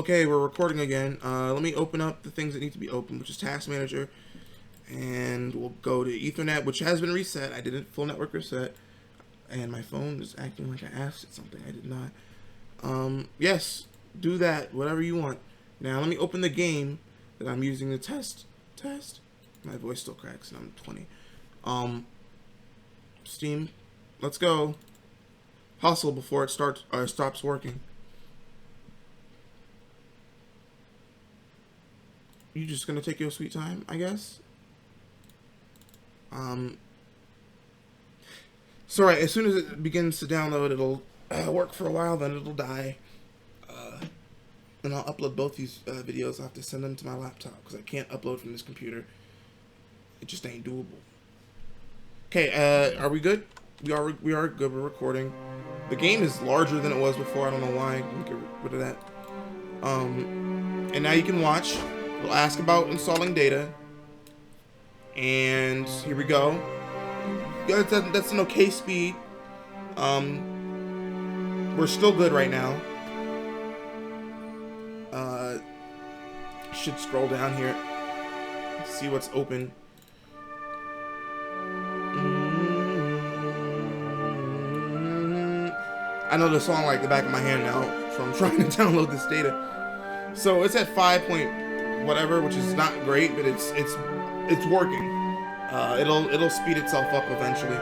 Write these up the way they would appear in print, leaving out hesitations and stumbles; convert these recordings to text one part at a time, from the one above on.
Okay, we're recording again. Let me open up the things that need to be opened, which is Task Manager. And we'll go to Ethernet, which has been reset. I didn't full network reset. And my phone is acting like I asked it something. I did not. Yes, do that. Whatever you want. Now, let me open the game that I'm using to test. My voice still cracks, and I'm 20. Steam. Let's go. Hustle before it stops working. You just gonna take your sweet time, I guess. So right, as soon as it begins to download, it'll work for a while, then it'll die. And I'll upload both these videos. I'll have to send them to my laptop because I can't upload from this computer. It just ain't doable. Okay, are we good? We are good. We're recording. The game is larger than it was before. I don't know why. Let me get rid of that. And now you can watch. It'll ask about installing data. And here we go. That's an okay speed. We're still good right now. Should scroll down here. See what's open. I know the song like the back of my hand now from trying to download this data. So it's at 5 point whatever, which is not great, but it's working. It'll speed itself up eventually.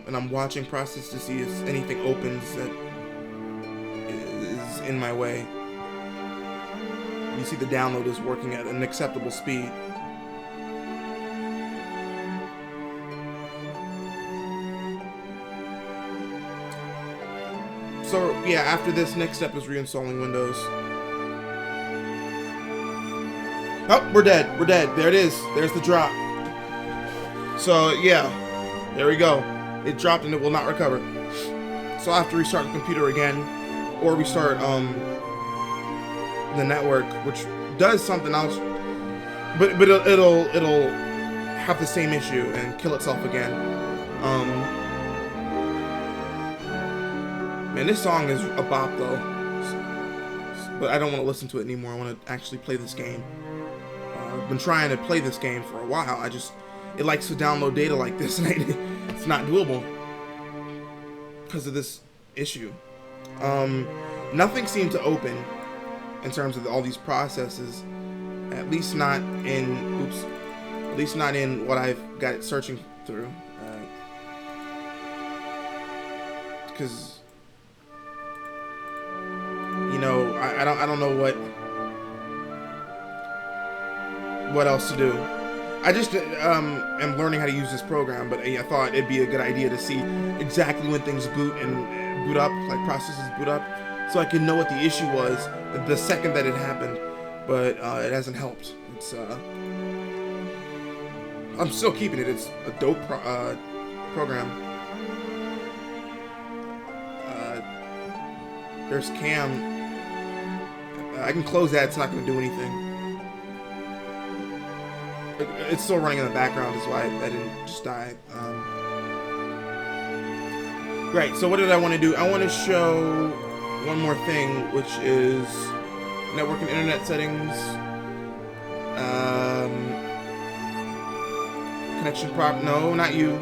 And I'm watching process to see if anything opens that is in my way. You see the download is working at an acceptable speed. So yeah, after this, next step is reinstalling Windows. Oh, we're dead. We're dead. There it is. There's the drop. So yeah, there we go. It dropped and it will not recover. So I'll have to restart the computer again, or restart the network, which does something else, but it'll have the same issue and kill itself again. Man, this song is a bop though, but I don't want to listen to it anymore. I want to actually play this game. I've been trying to play this game for a while. It likes to download data like this, and it's not doable because of this issue. Nothing seemed to open in terms of all these processes, at least not in what I've got it searching through, because you know, I don't know what else to do. I just am learning how to use this program, but I thought it'd be a good idea to see exactly when things boot up, like processes boot up, so I can know what the issue was the second that it happened. But it hasn't helped. It's I'm still keeping it. It's a dope program. There's Cam. I can close that. It's not going to do anything. It's still running in the background, is why I didn't just die. Right, so what did I want to do? I want to show one more thing, which is network and internet settings. Connection prop. No, not you.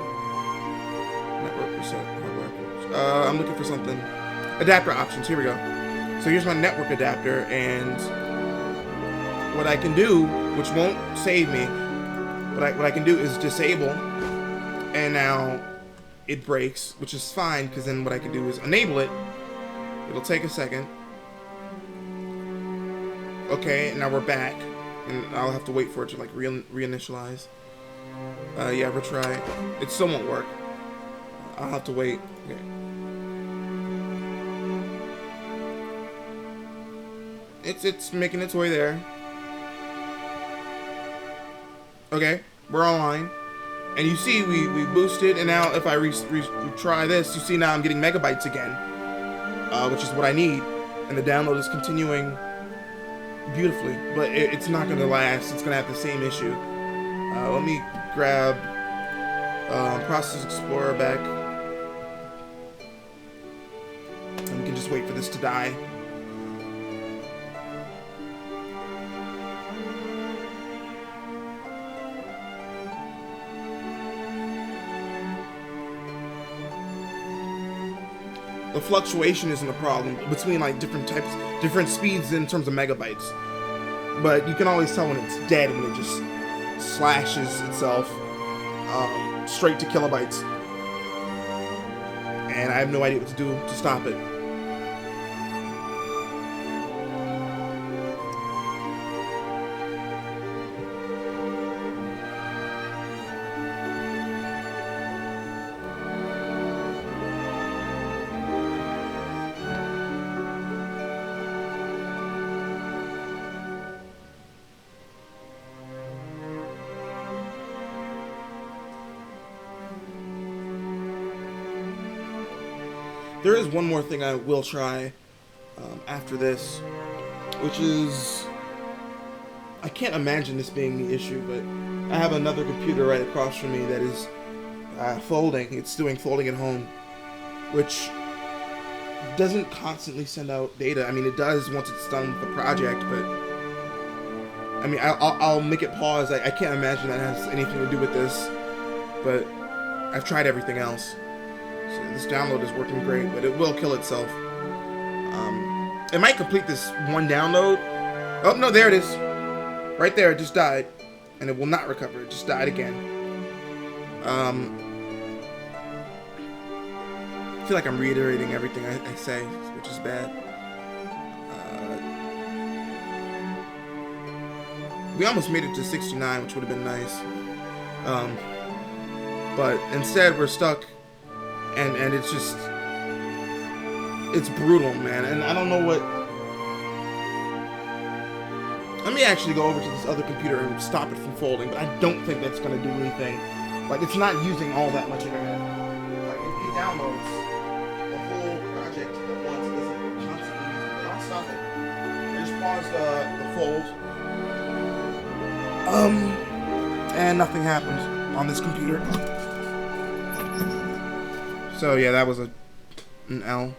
Network reset. I'm looking for something. Adapter options. Here we go. So here's my network adapter, and what I can do, which won't save me, what I can do is disable, and now it breaks, which is fine, because then what I can do is enable it. It'll take a second. Okay, now we're back, and I'll have to wait for it to like reinitialize. Yeah, retry. It still won't work. I'll have to wait. Okay. It's making its way there. Okay, we're online, and you see we boosted, and now if I retry this, you see now I'm getting megabytes again, which is what I need, and the download is continuing beautifully, but it's not going to last. It's going to have the same issue. Let me grab Process Explorer back, and we can just wait for this to die. the fluctuation isn't a problem between like different speeds in terms of megabytes. But you can always tell when it's dead when it just slashes itself straight to kilobytes. And I have no idea what to do to stop it. There is one more thing I will try after this, which is, I can't imagine this being the issue, but I have another computer right across from me that is folding. It's doing folding at home, which doesn't constantly send out data. I mean, it does once it's done with the project, but I mean, I'll make it pause. I can't imagine that has anything to do with this, but I've tried everything else. So this download is working great, but it will kill itself. It might complete this one download. Oh, no, there it is. Right there, it just died. And it will not recover. It just died again. I feel like I'm reiterating everything I say, which is bad. We almost made it to 69, which would have been nice. But instead, we're stuck. And it's just, it's brutal, man. And I don't know what. Let me actually go over to this other computer and stop it from folding, but I don't think that's going to do anything. Like, it's not using all that much internet. Like, it downloads the whole project at once. It doesn't constantly use it. I'll stop it. I just paused the fold. And nothing happened on this computer. So yeah, that was an L.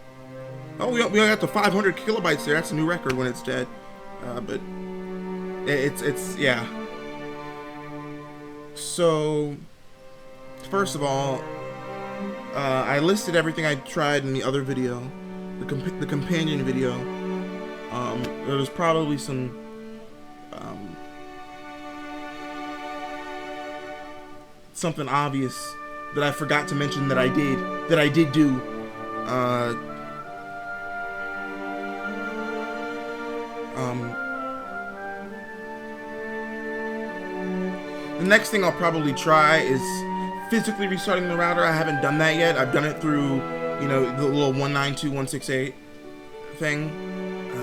Oh, we only got to 500 kilobytes there. That's a new record when it's dead. But it's yeah. So first of all, I listed everything I tried in the other video, the companion video. There was probably some something obvious that I forgot to mention that I did do. The next thing I'll probably try is physically restarting the router. I haven't done that yet. I've done it through, you know, the little 192.168 thing.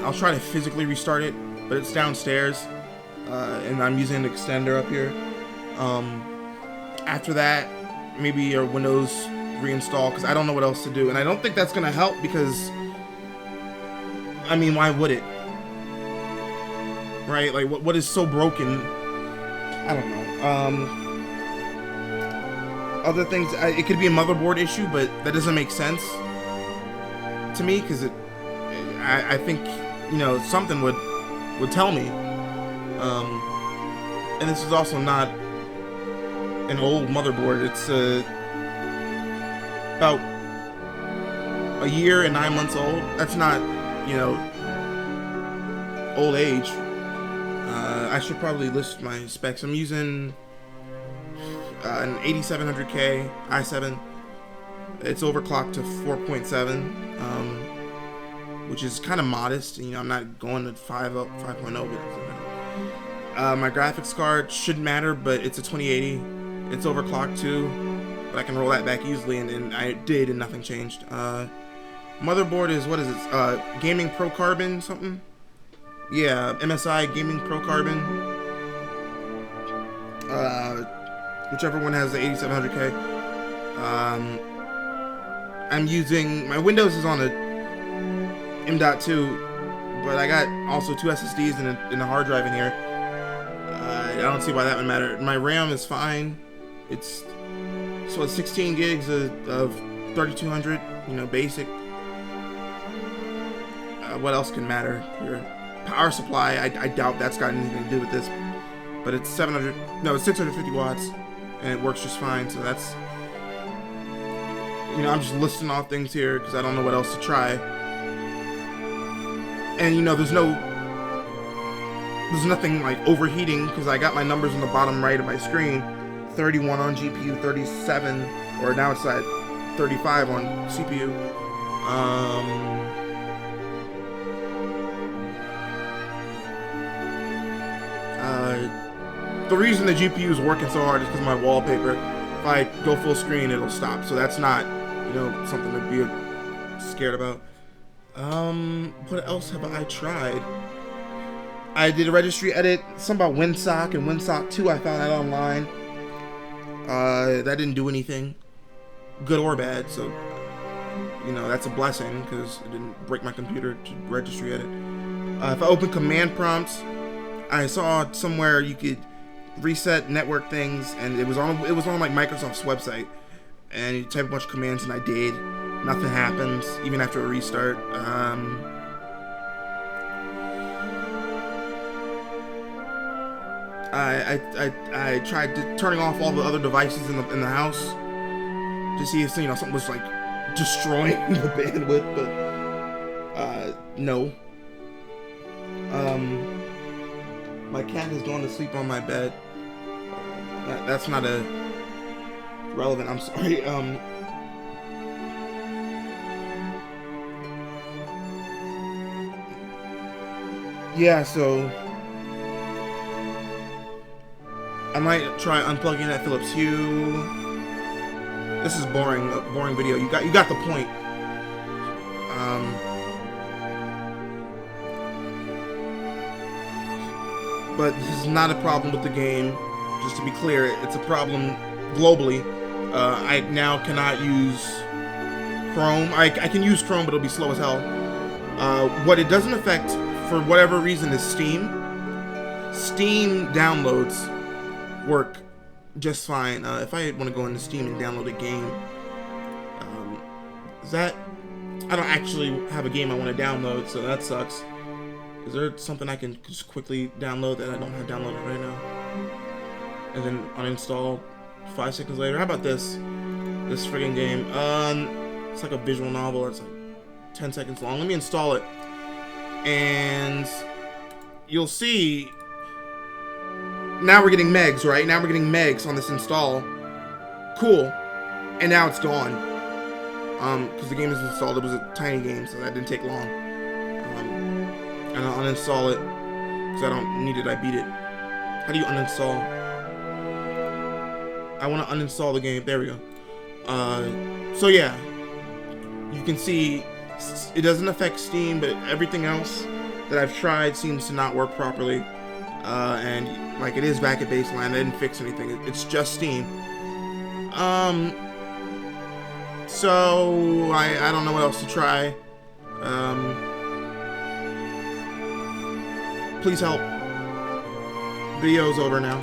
I'll try to physically restart it, but it's downstairs, and I'm using an extender up here. After that, maybe a Windows reinstall, because I don't know what else to do. And I don't think that's going to help because, I mean, why would it? Right? Like, what is so broken? I don't know. Other things, it could be a motherboard issue, but that doesn't make sense to me, because I think, you know, something would tell me. And this is also not an old motherboard. It's about a year and 9 months old. That's not, you know, old age. I should probably list my specs. I'm using an 8700K i7. It's overclocked to 4.7, which is kind of modest. You know, I'm not going to 5.0, but my graphics card shouldn't matter, but it's a 2080. It's overclocked too, but I can roll that back easily, and I did, and nothing changed. Motherboard is, what is it? Gaming Pro Carbon something? Yeah, MSI Gaming Pro Carbon. Whichever one has the 8700K. I'm using, my Windows is on a M.2, but I got also 2 SSDs and a hard drive in here. I don't see why that would matter. My RAM is fine. It's 16 gigs of 3200, you know, basic. What else can matter here? Power supply, I doubt that's got anything to do with this, but it's 650 watts, and it works just fine. So that's, You know, I'm just listing off things here because I don't know what else to try. And you know, there's nothing like overheating because I got my numbers on the bottom right of my screen. 31 on GPU, 37, or now it's at 35 on CPU. The reason the GPU is working so hard is because of my wallpaper. If I go full screen, it'll stop. So that's not, you know, something to be scared about. What else have I tried? I did a registry edit, something about WinSock and WinSock 2. I found that online. That didn't do anything, good or bad. So, you know, that's a blessing because it didn't break my computer to registry edit. If I open command prompts, I saw somewhere you could reset network things, and it was on like Microsoft's website, and you type a bunch of commands, and I did. Nothing happens even after a restart. I tried turning off all the other devices in the house to see if something was like destroying the bandwidth, but no. My cat has gone to sleep on my bed. That's not relevant. I'm sorry. Yeah, so I might try unplugging that Philips Hue. This is boring, a boring video. You got the point. But this is not a problem with the game. Just to be clear, it's a problem globally. I now cannot use Chrome. I can use Chrome, but it'll be slow as hell. What it doesn't affect, for whatever reason, is Steam. Steam downloads work just fine. If I want to go into Steam and download a game, I don't actually have a game I want to download, so that sucks. Is there something I can just quickly download that I don't have downloaded right now? And then uninstall 5 seconds later? How about this friggin' game? It's like a visual novel. It's like 10 seconds long. Let me install it. And you'll see, now we're getting megs, right? Now we're getting megs on this install. Cool. And now it's gone. Because the game is installed. It was a tiny game, so that didn't take long. And I'll uninstall it because I don't need it. I beat it. How do you uninstall? I want to uninstall the game. There we go. So yeah, you can see it doesn't affect Steam, but everything else that I've tried seems to not work properly. And like it is back at baseline. I didn't fix anything. It's just Steam. So I don't know what else to try. Please help. Video's over now.